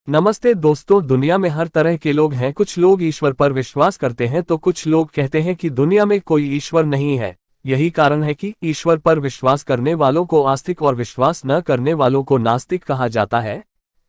नमस्ते दोस्तों, दुनिया में हर तरह के लोग हैं। कुछ लोग ईश्वर पर विश्वास करते हैं तो कुछ लोग कहते हैं कि दुनिया में कोई ईश्वर नहीं है। यही कारण है कि ईश्वर पर विश्वास करने वालों को आस्तिक और विश्वास न करने वालों को नास्तिक कहा जाता है।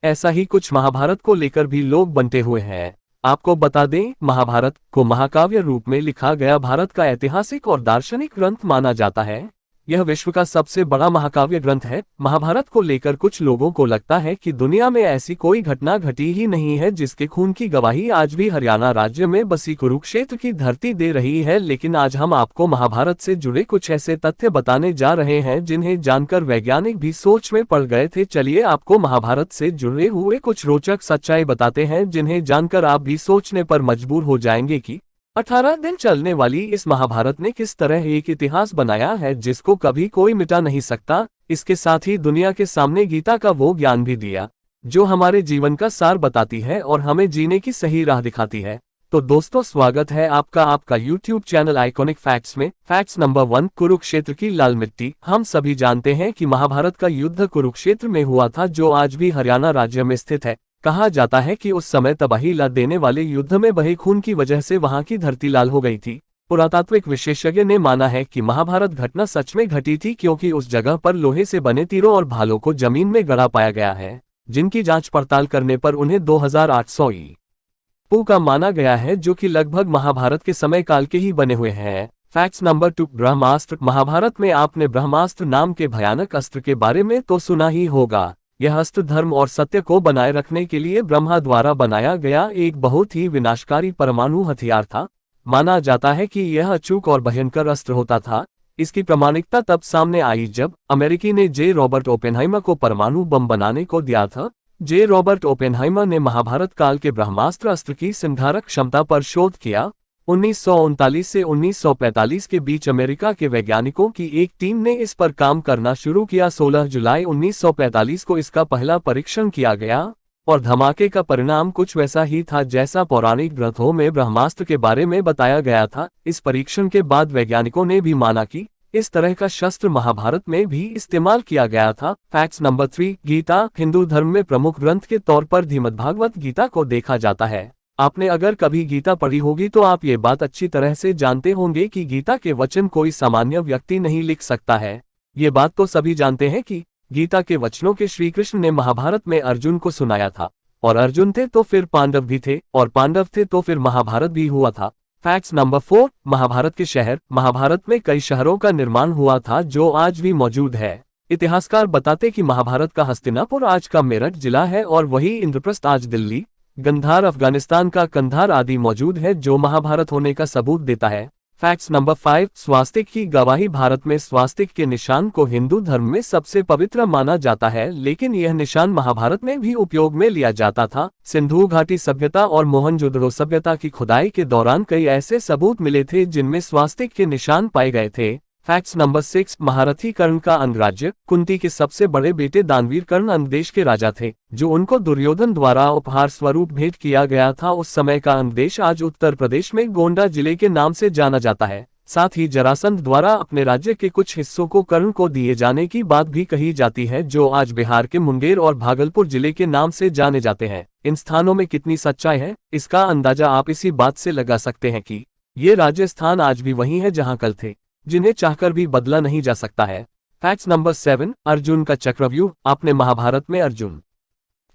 ऐसा ही कुछ महाभारत को लेकर भी लोग बंटे हुए हैं। आपको बता दें, महाभारत को महाकाव्य रूप में लिखा गया भारत का ऐतिहासिक और दार्शनिक ग्रंथ माना जाता है। यह विश्व का सबसे बड़ा महाकाव्य ग्रंथ है। महाभारत को लेकर कुछ लोगों को लगता है कि दुनिया में ऐसी कोई घटना घटी ही नहीं है जिसके खून की गवाही आज भी हरियाणा राज्य में बसी कुरुक्षेत्र की धरती दे रही है। लेकिन आज हम आपको महाभारत से जुड़े कुछ ऐसे तथ्य बताने जा रहे हैं जिन्हें जानकर वैज्ञानिक भी सोच में पड़ गए थे। चलिए आपको महाभारत से जुड़े हुए कुछ रोचक सच्चाई बताते हैं जिन्हें जानकर आप भी सोचने पर मजबूर हो जाएंगे कि 18 दिन चलने वाली इस महाभारत ने किस तरह एक इतिहास बनाया है जिसको कभी कोई मिटा नहीं सकता। इसके साथ ही दुनिया के सामने गीता का वो ज्ञान भी दिया जो हमारे जीवन का सार बताती है और हमें जीने की सही राह दिखाती है। तो दोस्तों, स्वागत है आपका YouTube चैनल आइकॉनिक फैक्ट्स में। फैक्ट्स नंबर 1, कुरुक्षेत्र की लाल मिट्टी। हम सभी जानते हैं कि महाभारत का युद्ध कुरुक्षेत्र में हुआ था, जो आज भी हरियाणा राज्य में स्थित है। कहा जाता है कि उस समय तबाही ला देने वाले युद्ध में बहे खून की वजह से वहां की धरती लाल हो गई थी। पुरातात्विक विशेषज्ञ ने माना है कि महाभारत घटना सच में घटी थी, क्योंकि उस जगह पर लोहे से बने तीरों और भालों को जमीन में गड़ा पाया गया है, जिनकी जांच पड़ताल करने पर उन्हें 2800 ईपू का माना गया है, जो कि लगभग महाभारत के समय काल के ही बने हुए हैं। फैक्ट्स नंबर 2, ब्रह्मास्त्र। महाभारत में आपने ब्रह्मास्त्र नाम के भयानक अस्त्र के बारे में तो सुना ही होगा। यह अस्त्र धर्म और सत्य को बनाए रखने के लिए ब्रह्मा द्वारा बनाया गया एक बहुत ही विनाशकारी परमाणु हथियार था। माना जाता है कि यह अचूक और भयंकर अस्त्र होता था। इसकी प्रामाणिकता तब सामने आई जब अमेरिकी ने जे रॉबर्ट ओपेनहाइमर को परमाणु बम बनाने को दिया था। जे रॉबर्ट ओपेनहाइमर ने महाभारत काल के ब्रह्मास्त्र अस्त्र की संधारक क्षमता पर शोध किया। 1939 से 1945 के बीच अमेरिका के वैज्ञानिकों की एक टीम ने इस पर काम करना शुरू किया। 16 जुलाई 1945 को इसका पहला परीक्षण किया गया और धमाके का परिणाम कुछ वैसा ही था जैसा पौराणिक ग्रंथों में ब्रह्मास्त्र के बारे में बताया गया था। इस परीक्षण के बाद वैज्ञानिकों ने भी माना कि इस तरह का शस्त्र महाभारत में भी इस्तेमाल किया गया था। Facts number 3, Gita. हिंदू धर्म में प्रमुख ग्रंथ के तौर पर श्रीमद्भागवत गीता को देखा जाता है। आपने अगर कभी गीता पढ़ी होगी तो आप ये बात अच्छी तरह से जानते होंगे कि गीता के वचन कोई सामान्य व्यक्ति नहीं लिख सकता है। ये बात तो सभी जानते हैं कि गीता के वचनों के श्री कृष्ण ने महाभारत में अर्जुन को सुनाया था, और अर्जुन थे तो फिर पांडव भी थे, और पांडव थे तो फिर महाभारत भी हुआ था। फैक्ट्स नंबर 4, महाभारत के शहर। महाभारत में कई शहरों का निर्माण हुआ था जो आज भी मौजूद है। इतिहासकार बताते कि महाभारत का हस्तिनापुर आज का मेरठ जिला है, और वही इंद्रप्रस्थ आज दिल्ली, गंधार अफगानिस्तान का कंधार आदि मौजूद है, जो महाभारत होने का सबूत देता है। फैक्ट्स नंबर 5, स्वास्तिक की गवाही। भारत में स्वास्तिक के निशान को हिंदू धर्म में सबसे पवित्र माना जाता है, लेकिन यह निशान महाभारत में भी उपयोग में लिया जाता था। सिंधु घाटी सभ्यता और मोहनजोदड़ो सभ्यता की खुदाई के दौरान कई ऐसे सबूत मिले थे जिनमें स्वास्तिक के निशान पाए गए थे। फैक्ट्स नंबर 6, महारथी कर्ण का अंगराज्य। कुंती के सबसे बड़े बेटे दानवीर कर्ण अंग देश के राजा थे, जो उनको दुर्योधन द्वारा उपहार स्वरूप भेंट किया गया था। उस समय का अंग देश आज उत्तर प्रदेश में गोंडा जिले के नाम से जाना जाता है। साथ ही जरासंध द्वारा अपने राज्य के कुछ हिस्सों को कर्ण को दिए जाने की बात भी कही जाती है, जो आज बिहार के मुंगेर और भागलपुर जिले के नाम से जाने जाते हैं। इन स्थानों में कितनी सच्चाई है, इसका अंदाजा आप इसी बात से लगा सकते हैं कि ये राज्य स्थान आज भी वही है जहाँ कल थे, जिन्हें चाहकर भी बदला नहीं जा सकता है। फैक्ट्स नंबर 7, अर्जुन का चक्रव्यूह। आपने महाभारत में अर्जुन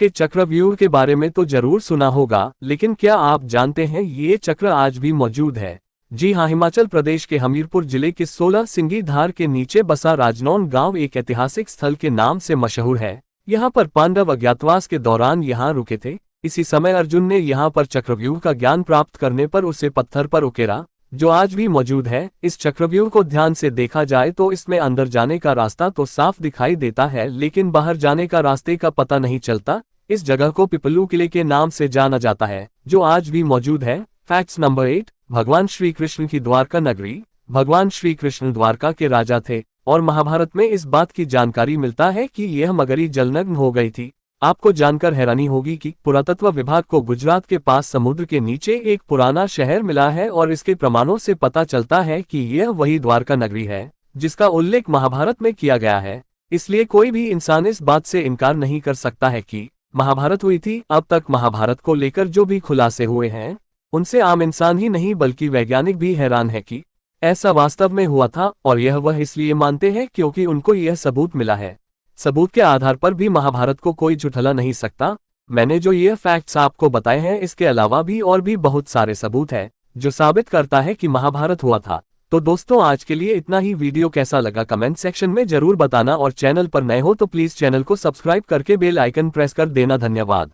के चक्रव्यूह के बारे में तो जरूर सुना होगा, लेकिन क्या आप जानते हैं ये चक्र आज भी मौजूद है? जी हाँ, हिमाचल प्रदेश के हमीरपुर जिले के 16 सिंगी धार के नीचे बसा राजनौन गांव एक ऐतिहासिक स्थल के नाम से मशहूर है। यहाँ पर पांडव अज्ञातवास के दौरान यहाँ रुके थे। इसी समय अर्जुन ने यहाँ पर चक्रव्यूह का ज्ञान प्राप्त करने पर उसे पत्थर पर उकेरा, जो आज भी मौजूद है। इस चक्रव्यूह को ध्यान से देखा जाए तो इसमें अंदर जाने का रास्ता तो साफ दिखाई देता है, लेकिन बाहर जाने का रास्ते का पता नहीं चलता। इस जगह को पिपलू किले के नाम से जाना जाता है, जो आज भी मौजूद है। फैक्ट्स नंबर 8, भगवान श्री कृष्ण की द्वारका नगरी। भगवान श्री कृष्ण द्वारका के राजा थे, और महाभारत में इस बात की जानकारी मिलता है कि यह नगरी जलमग्न हो गई थी। आपको जानकर हैरानी होगी कि पुरातत्व विभाग को गुजरात के पास समुद्र के नीचे एक पुराना शहर मिला है, और इसके प्रमाणों से पता चलता है कि यह वही द्वारका नगरी है जिसका उल्लेख महाभारत में किया गया है। इसलिए कोई भी इंसान इस बात से इनकार नहीं कर सकता है कि महाभारत हुई थी। अब तक महाभारत को लेकर जो भी खुलासे हुए हैं, उनसे आम इंसान ही नहीं बल्कि वैज्ञानिक भी हैरान है कि ऐसा वास्तव में हुआ था, और यह वह इसलिए मानते हैं क्योंकि उनको यह सबूत मिला है। सबूत के आधार पर भी महाभारत को कोई झुठला नहीं सकता। मैंने जो ये फैक्ट्स आपको बताए हैं, इसके अलावा भी और भी बहुत सारे सबूत हैं जो साबित करता है कि महाभारत हुआ था। तो दोस्तों, आज के लिए इतना ही। वीडियो कैसा लगा कमेंट सेक्शन में जरूर बताना, और चैनल पर नए हो तो प्लीज चैनल को सब्सक्राइब करके बेल आइकन प्रेस कर देना। धन्यवाद।